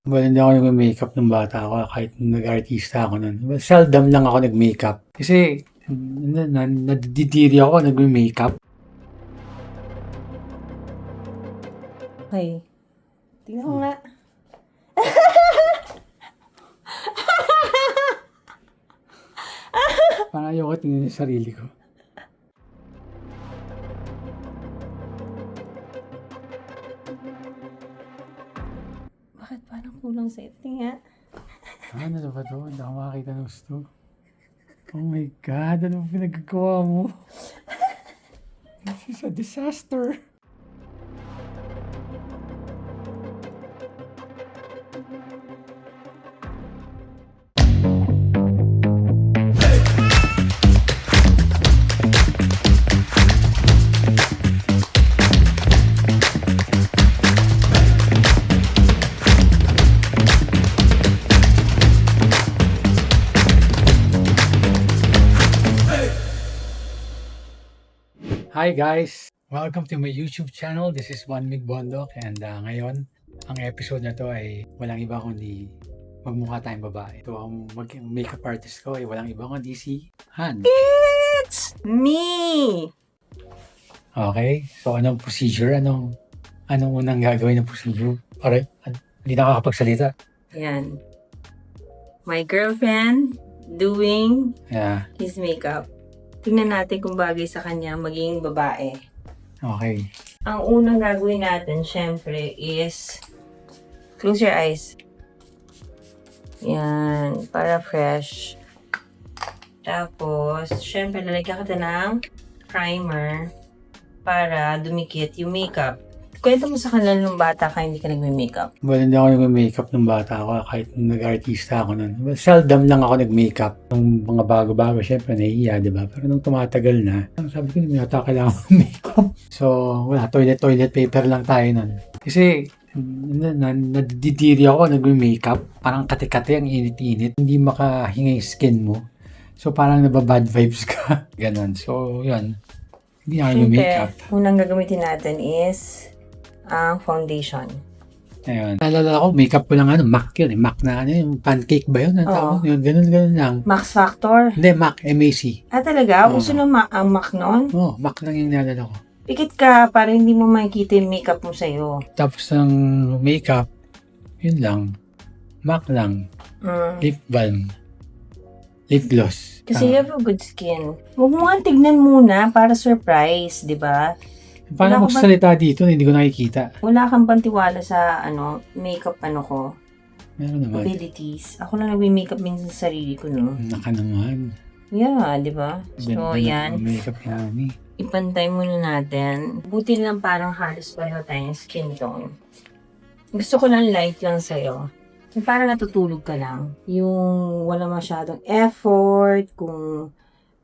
Well, hindi ako nagme-makeup nung bata ako kahit nag-artista ako nun. Well, seldom lang ako nag-makeup. Kasi nadidiri ako nagme-makeup. Okay. Tingnan ko nga. Parang ayoko tingnan yung sarili ko. Bakit parang kulang sa tingnan? Ano na ba to? Hindi ako makakita ng gusto. Oh my God, ano ba pinagagawa mo? This is a disaster. Hi guys! Welcome to my YouTube channel. This is One Mig Bondok and ngayon, ang episode na to ay walang iba kundi magmukha tayong babae. So ang makeup artist ko ay walang iba kundi si Han. It's me! Okay? So anong procedure? Anong unang gagawin ng procedure? Alright, hindi nakakapagsalita. Yan. My girlfriend doing Yeah. his makeup. Tingnan natin kung bagay sa kanya maging babae. Okay. Ang unang gagawin natin, syempre, is close your eyes. Yan, para fresh. Tapos, syempre, lalagyan kita ng primer para dumikit yung makeup. Kwento mo sa kanila nung bata ka, hindi ka nagme-makeup. Well, hindi ako nagme-makeup nung bata ako kahit nag-artista ako nun. Well, seldom lang ako nag-makeup. Nung mga bago-bago, syempre nahihiya, di ba? Pero nung tumatagal na, sabi ko, hindi yata kailangan mag-makeup. So, wala, toilet paper lang tayo nun. Kasi, nadidiri ako nagme-makeup. Parang kate-kate, ang init-init. Hindi makahinga yung skin mo. So, parang nababad vibes ka. Ganon. So, yun. Hindi ako nag-makeup. Unang gagamitin natin is ang foundation. Ayun. Naalala ko, makeup ko lang MAC yun. MAC na yung pancake ba yun? Oo. Yun, ganun lang. Max Factor. Hindi, MAC, MAC. Talaga? Oo. Uso na ang MAC nun? Oh, MAC lang yung naalala ko. Pikit ka para hindi mo makikita yung makeup mo sa'yo. Tapos ng makeup, yun lang. MAC lang. Lip balm. Lip gloss. Kasi you have a good skin. Huwag mo nga tignan muna para surprise, di ba? Paano magsalita dito na hindi ko nakikita? Wala kang pantiwala sa makeup ko. Meron naman. Abilities. Ako lang nagme-makeup minsan sa sarili ko, no? Naka naman. Yeah, di ba? So, yan. Makeup yan eh. Ipantay muna natin. Buti lang parang halos pareho tayong skin tone. Gusto ko lang light lang sa'yo. Yung parang natutulog ka lang. Yung wala masyadong effort, kung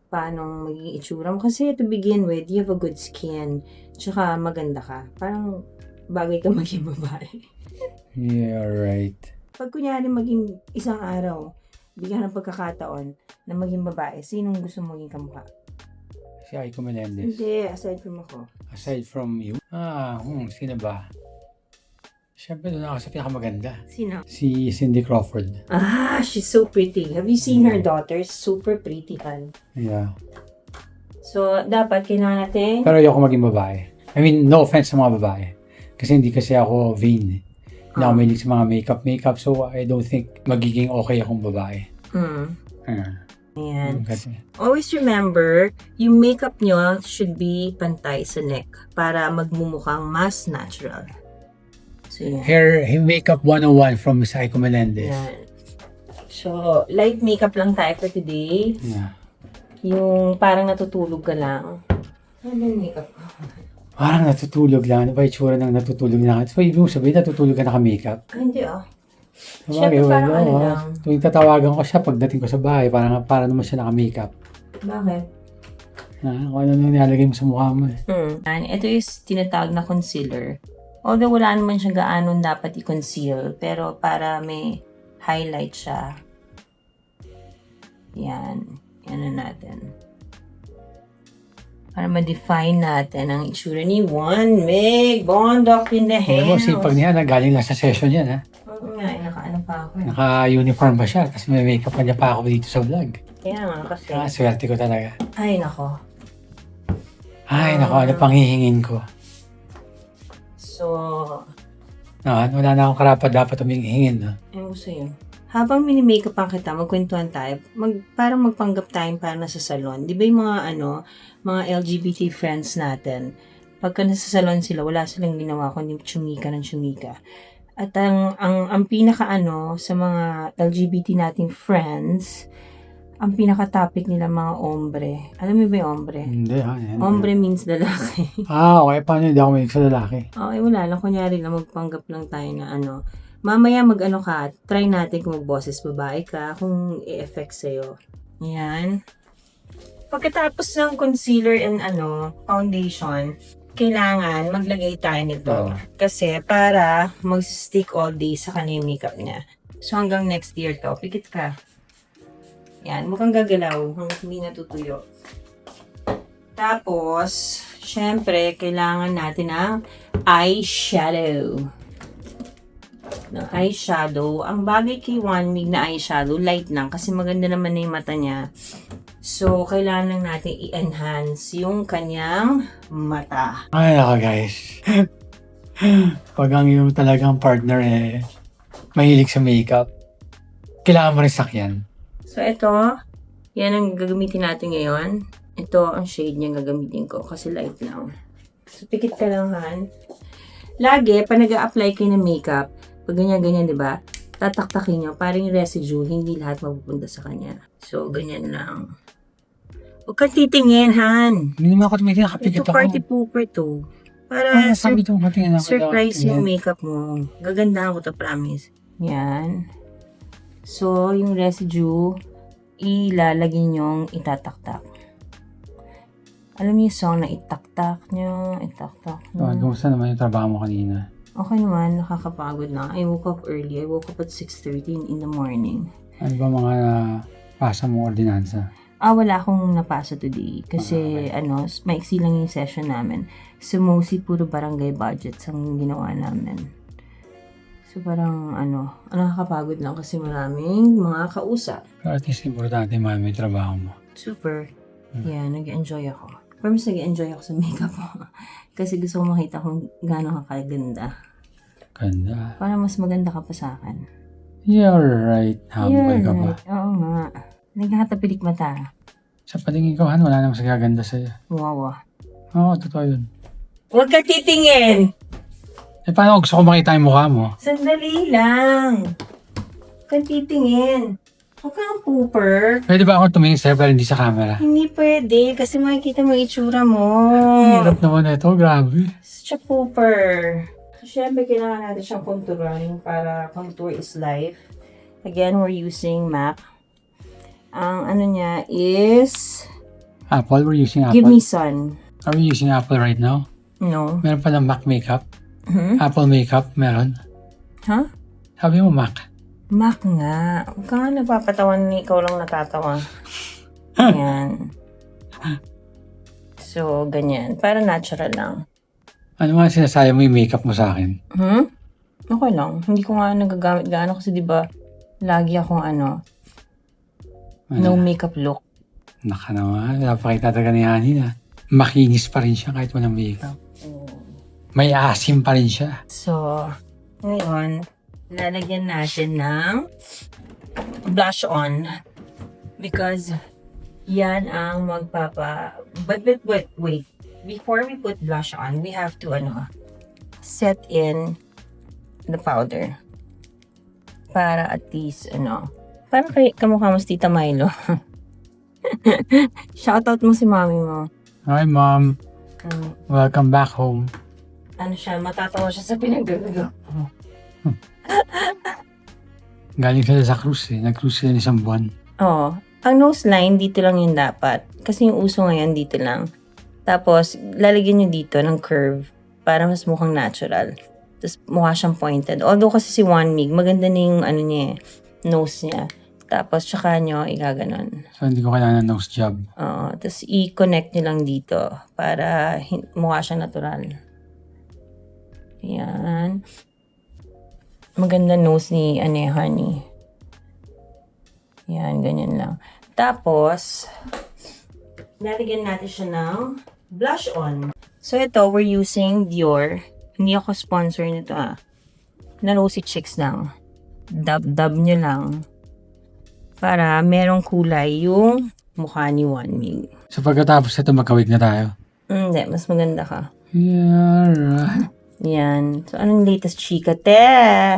paano magiging itsura mo. Kasi to begin with, you have a good skin. Tsaka maganda ka. Parang bagay ka maging babae. Yeah, right. Pag kunyari maging isang araw, bigyan ng pagkakataon na maging babae, sinong gusto mo maging kamukha? Si Aiko Melendez. Hindi, aside from ako. Aside from you? Sino ba? Siyempre doon ako sa pinakamaganda. Sino? Si Cindy Crawford. She's so pretty. Have you seen her daughters? Super pretty, kan. Yeah. So, dapat kailangan natin... Pero ayoko maging babae. I mean, no offense sa mga babae. Kasi hindi kasi ako vain. Hindi ako mahilig sa mga makeup. So, I don't think magiging okay akong babae. Ayan. Kasi, Always remember, yung makeup nyo should be pantay sa neck para magmumukhang mas natural. So, yan. hair makeup 101 from Miss Aiko Melendez. Yan. So, light makeup lang tayo for today. Yeah. Yung parang natutulog ka lang. Ano yung makeup ko? Parang natutulog lang. Ano ba itsura ng natutulog lang? So, ibig mo sabihin, natutulog ka naka-makeup? Hindi Sabagay, Siyempre, parang wala. lang. Tuwing tatawagan ko siya, pagdating ko sa bahay, para naman siya naka-makeup. Bakit? Kung ano nang nilalagay mo sa mukha mo eh. Ito is tinatawag na concealer. Although wala naman siya gaano dapat i-conceal, pero para may highlight siya. Yan. Yan na natin. Para ma-define natin ang itsura ni One Mig Bondok in the Alam mo, house. sipag niya, galing lang sa session yan ha. nga, naka-ano pa ako eh. Naka-uniform pa siya, tapos may makeup pa niya pa ako dito sa vlog. Kaya nga, kasi. Swerte ko talaga. Ay, nako. Ay, naku, ano pang hihingin ko? So, Wala na akong karapat dapat humingin, no? ano gusto yun? Habang mini-makeup ang kita, magkwentuhan tayo, parang magpanggap tayong parang nasa salon. Di ba yung mga LGBT friends natin, pagka nasa salon sila, wala silang ginawa kundi tsumika ng tsumika. At ang pinaka sa mga LGBT nating friends, ang pinaka-topic nila mga ombre. Alam mo ba yung ombre? Hindi, ha? Yan. Ombre means lalaki. Okay. Paano hindi ako mahilig sa lalaki? Okay, wala lang. Kunyari lang, magpanggap lang tayo na mamaya ka, try natin kung magboses babae ka, kung i-effect sa'yo. Yan. Pagkatapos ng concealer and foundation, kailangan maglagay tayo nito. Oo. Kasi para mag-stick all day sa kanya yung makeup niya. So hanggang next year to, pikit ka. Yan, mukhang gagalaw hanggang hindi natutuyo. Tapos, syempre, kailangan natin ng eyeshadow. Ang bagay kay One Mig na eyeshadow, light lang kasi maganda naman na yung mata niya. So, kailangan lang natin i-enhance yung kanyang mata. Ay, nako guys. Pag ang yung talagang partner mahilig sa makeup, kailangan mo rin sakyan. So, ito, yan ang gagamitin natin ngayon. Ito ang shade niya gagamitin ko kasi light lang. So, pikit ka lang, Han. Lagi, pag nag-a-apply kayo ng makeup, pag ganyan-ganyan, di ba? Tataktakin nyo, parang yung residue, hindi lahat mapupunta sa kanya. So, ganyan lang. Huwag kang titingin, Han. Hindi naman ako tumitin, nakapikit Ito ako. party pooper to. Para Sabi itong katingin ako. surprise yung makeup mo. Gagandahan ko to, promise. Yan. So, yung residue, ilalagay nyong itataktak. Alam niyo yung song na itaktak nyo. Kumusta naman yung trabaho mo kanina? Okay naman, nakakapagod na. I woke up early. I woke up at 6:30 in the morning. Ano ba mga pasa mong ordinansa? Wala akong napasa today. Kasi, maiksi lang yung session namin. So, mostly puro barangay budgets ang ginawa namin. So, parang, nakakapagod lang kasi maraming mga kausap. Pero at least importante may trabaho mo. Super. Yeah, nag-enjoy ako. Pero mas nag-enjoy ako sa makeup ko. Kasi gusto ko makita kung gaano ka kaganda. Ganda. Para mas maganda ka pa sa akin. You're right. Humble ka ba? Oo nga. Nagkakatapilik mata. Sa palingin ko, Han, wala namang sagaganda sa'yo. Wow. Oo, totoo yun. Huwag ka titingin! Paano gusto ko makita yung mukha mo? Sandali lang. Huwag ka titingin. Huwag kang pooper. Pwede ba ako tumingin sa'yo pero hindi sa camera? Hindi pwede kasi makikita mo yung itsura mo. Hirap naman ito, grabe. Such a pooper. So, syempre, kailangan natin siyang contouring para contour is life. Again, we're using MAC. Ang niya is Apple, we're using Apple. Give Me Sun. Are we using Apple right now? No. Meron palang Mac makeup. Hmm? Apple makeup, meron. Huh? Sabi mo Mac. Mac nga. Huwag ka nga napapatawan na ikaw lang natatawa. Ayan. So, ganyan. Para natural lang. Ano nga sinasabi mo yung makeup mo sa akin? Okay lang. Hindi ko nga nagagamit gaano kasi diba lagi akong no makeup look. Naka naman, napakita talaga ni Hani na makinis pa rin siya kahit walang makeup. May asim pa rin siya. So, ngayon, lalagyan natin ng blush on. Because, yan ang But wait. Before we put blush on, we have to, set in the powder. Para at least, parang kamukha mo si Tita Milo. Shoutout mo si mami mo. Hi, Mom. Welcome back home. Matatawa siya sa pinagagawa. Galing sila sa cruise Nag-cruise sila isang buwan. Oo. Ang nose line, dito lang yun dapat. Kasi yung uso ngayon, dito lang. Tapos, lalagyan nyo dito ng curve para mas mukhang natural. Tapos, mukha siyang pointed. Although kasi si One Mig, maganda na yung nose niya. Tapos, tsaka nyo igaganon. So, hindi ko kailangan ng nose job. Oo. Tapos, i-connect nyo lang dito para mukha siyang natural. Ayan. maganda nose ni Honey. Yan, ganyan lang. Tapos, lalagyan natin siya ng blush on. So, ito, we're using Dior. Hindi ako sponsor nito na Rosy Chicks lang. Dab nyo lang. Para merong kulay yung mukha ni Wanming. So pagkatapos ito, magkawig na tayo. Hindi, mas maganda ka. Yeah, right. Yan. So, anong latest chika, te?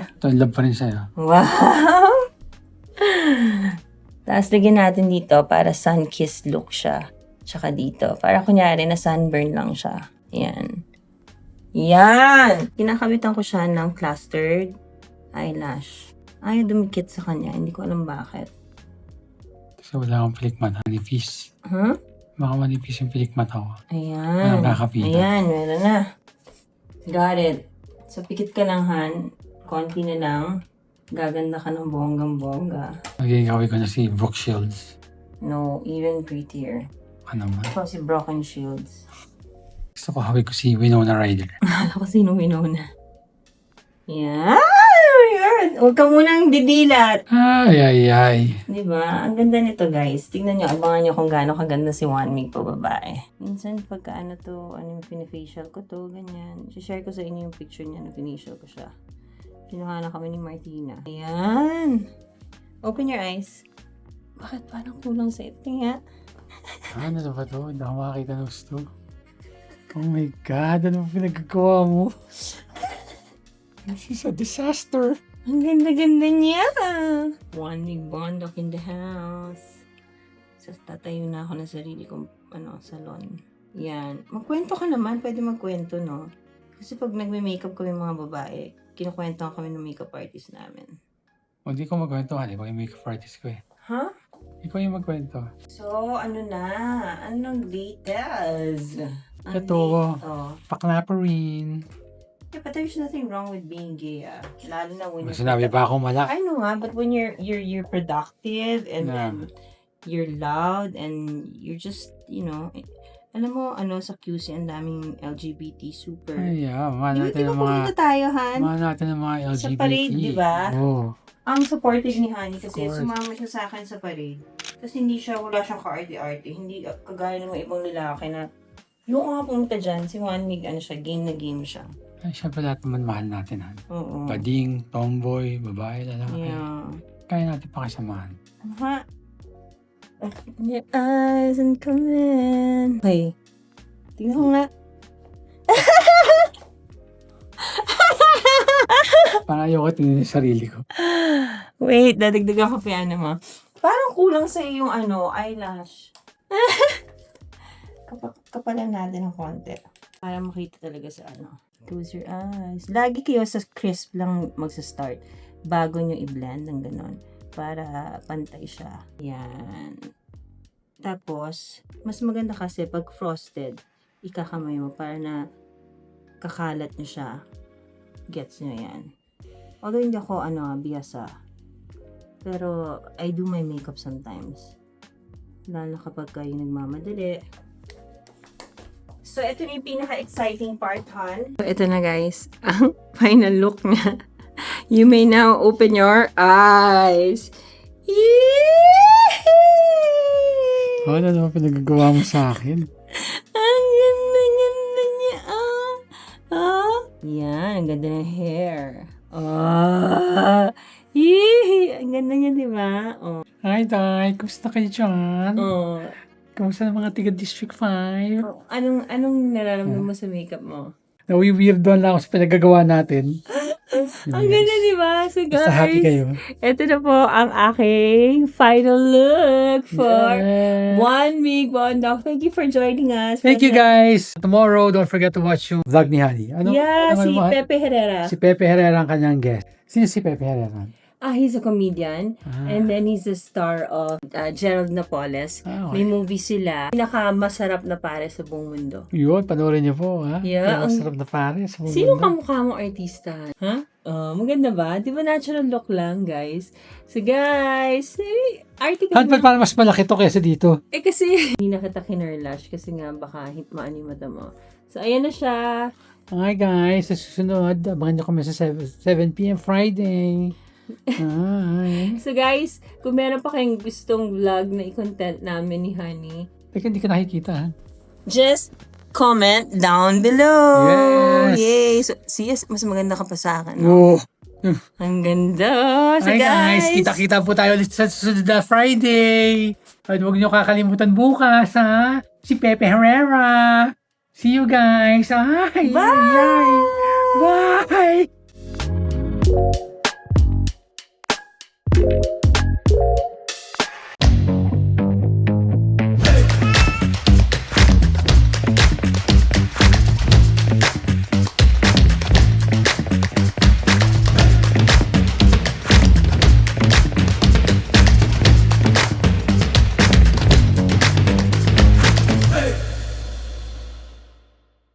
Ito, in love pa rin sa'yo. Wow! Tapos, lagyan natin dito para sun-kissed look siya. Tsaka dito. Para kunyari na sunburn lang siya. Yan. Yan! Kinakabitan ko siya ng clustered eyelash. Ayaw dumikit sa kanya. Hindi ko alam bakit. Kasi wala akong pilik mata. Manipis. Huh? Baka manipis yung pilik mata ko. Ayan. Walang kakapitan. Ayan, meron na. Got it. So, pikit ka lang, Han. Konti na lang. Gaganda ka ng bonggang-bongga. Magiging kawig ko na si Brooke Shields. No, even prettier. Ano naman? Ito si Broken Shields. Gusto ko hawig ko si Winona Ryder. Akala ko sino Winona. Yan! Yan! Huwag ka munang didilat. Ay. Diba? Ang ganda nito, guys. Tignan nyo, abangan nyo kung gaano kaganda si Wanming pa babae. Minsan, pagka ano yung pinafacial ko to, ganyan. Share ko sa inyo yung picture niya na pinafacial ko siya. Kinuha na kami ni Martina. Ayan! Open your eyes. Bakit parang kulang sa ito nga? Ano na ba to? Hindi ako makakita ng gusto. Oh my God, ano ba pinagagawa mo? This is a disaster. Ang ganda-ganda niya. Wanming Bondoc in the house. So, tatayo na ako ng sarili kong salon. Yan. Magkwento ka naman. Pwede magkwento, no? Kasi pag nagme-makeup kami mga babae, kinukwento kami ng makeup artist namin. O, di ko magkwento. Ikaw yung makeup artist ko eh. Huh? Ikaw yung magkwento. So, ano na? Anong latest? Ito. Pakla pa rin. Yeah, but there's nothing wrong with being gay, Lalo na when Sinabi pa ako malak. I know but when you're productive and then you're loud and you're just, alam mo, sa QC ang daming LGBT super. Ay, mahal natin ang mga... pumunta tayo, Han? Mahal natin ang mga LGBT. Sa parade, di ba? Oo. Ang supportive ni Honey kasi sumama siya sa akin sa parade. Kasi wala siyang ka-arte-arte. Hindi kagaya ng mga ibang lalaki na yung nga pumunta dyan, si Wanming, game na game siya. Ay, syempre lahat naman mahal natin, Han. Oo. Pading, tomboy, babae, lalaki. Yeah. Kaya natin pakisamahan. Ha? Open your eyes and come in. Okay. Tingnan ko nga. Parang ayoko tingnan yung sarili ko. Wait, dadagdagan ko pa mo. Parang kulang sa yung eyelash. Kapalan natin ng konti. Para makita talaga sa Close your eyes. Lagi kayo sa crisp lang magsa-start. Bago nyo i-blend ng ganon. Para pantay siya. Yan. Tapos, mas maganda kasi pag frosted, ikakamay mo para na kakalat nyo siya. Gets nyo yan. Although hindi ako, biyasa. Pero, I do my makeup sometimes. Lalo kapag kayo nagmamadali. So, ito na yung pinaka-exciting part, Han. So, ito na guys. Ang final look niya. You may now open your eyes. Yee! Ano naman pinagagawa mo sa akin? Ang ganda niya. Yan, ang ganda ng hair. Ang ganda niya, di ba? Hi, Tay. Kumusta kayo dyan? Kumusta ng mga tiga District 5? Anong nararamdaman mo sa makeup mo? Nawi-weirdoan lang ako sa pinagagawa natin. Ang ganda, di ba? So guys, basta happy kayo. Ito na po ang aking final look for Wanming Bondoc. Thank you for joining us. Thank you guys. Tomorrow, don't forget to watch yung vlog ni Honey. Si Pepe Herrera. Si Pepe Herrera ang kanyang guest. Sino si Pepe Herrera? He's a comedian. And then he's the star of Gerald Napoles. Okay. May movie sila. Pinakamasarap na pare sa buong mundo. Yun, panoorin niyo po. Yeah. Masarap na pare sa buong Sino mundo. kamukha mong artista? Maganda ba? Di ba natural look lang, guys? So, guys, arte ka Han, parang mas malaki to kaysa dito. kasi, hindi na kita kinerlash kasi nga baka hitmaan yung mata mo. So, ayan na siya. Hi guys, sa susunod, abangan nyo kami sa 7 p.m. Friday. Hi. So guys, kung meron pa kayong gustong vlog na i-content namin ni Honey, Teka, hindi ka nakikita ha? just comment down below. Yes. Yay! So, yes, mas maganda ka pa sa akin. Oh. Ang ganda. So Hi guys, guys, kita-kita po tayo ulit sa susunod na Friday. At huwag nyo kakalimutan bukas ha. Si Pepe Herrera. See you guys. Ay, Bye! Bye!